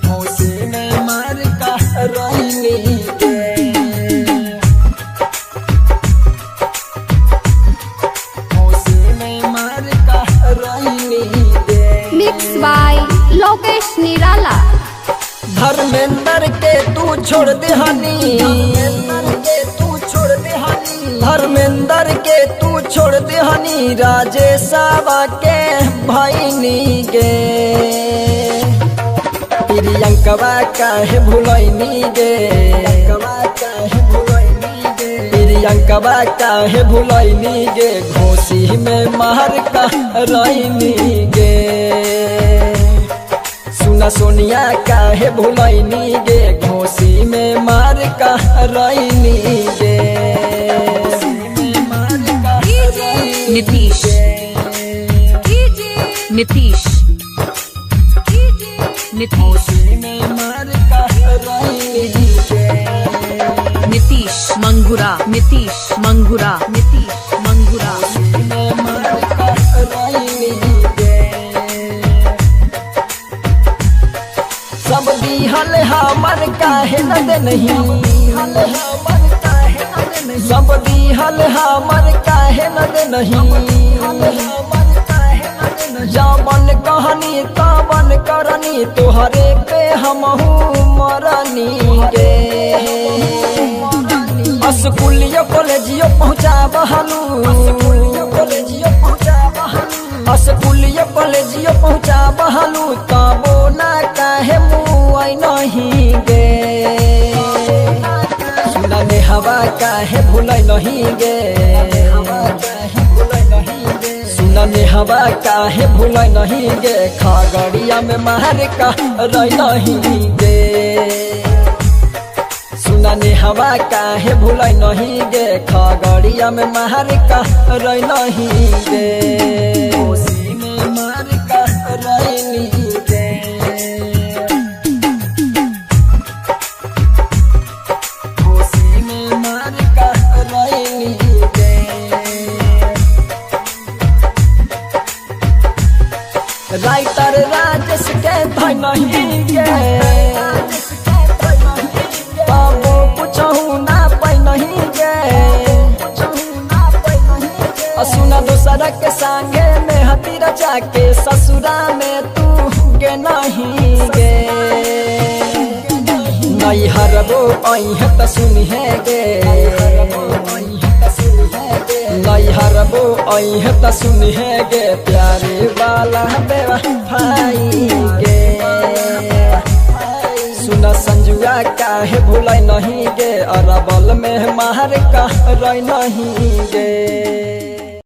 घोसी में मार का रही गे। घोसी में मार का रही गे। मिक्स बाय लोकेश निराला। धर्मेंद्र के तू छोड़ दे हनी, धर्मेंद्र के तू छोड़ दे हनी, राजेशवा के भाईनी गे। प्रियंकवा काहे भुलैनी गे, प्रियंकवा काहे भुलैनी गे। घोसी में मार का रही गे। सुना सोनिया काहे भुलैनी गे। घोसी में मार का रही गे। नीतीश नीतीश नीतीश नीतीश मंगुरा नीतीश मंगुरा नीतीश मंगुरा। सब दिहल हमर काहे न दे नहीं, सब दिहल हमर काहे न दे नहीं। जावन कहनी तावन करनी, तोहरे पे हमहू मरनी गे। स्कूलियो कॉलेजियो पहुँचा बहालू, स्कूलियो कॉलेजियो पहुँचा बहालू, तबो ना काहे मुँह नहीं गे। सुना नेहवा काहे भूलै नहीं गे, सुना नेहवा काहे भूलै नहीं गे। खगड़िया में मार का रही नहीं गे। सुना नेहवा काहे भूलै नहीं गे। खगड़िया में मार का रही नहीं गे। घोसी में मार का रही गे। घोसी में मार का रही गे। राइटर राजेश के भाई नहीं गे। बाबू पूछहू ना पाई नहीं गे। सुना दूसरा के संगे में हती रचा के, ससुरा में तू गे नहीं गे। नहीं हरबो आई है त सुनी है गे, नहीं हरबो आई है त सुनी है गे। प्यारे वाला बेवफाई गे। सुना संजुआ काहे भूलै नहीं गे। अरबल में मार का रही नहीं गे।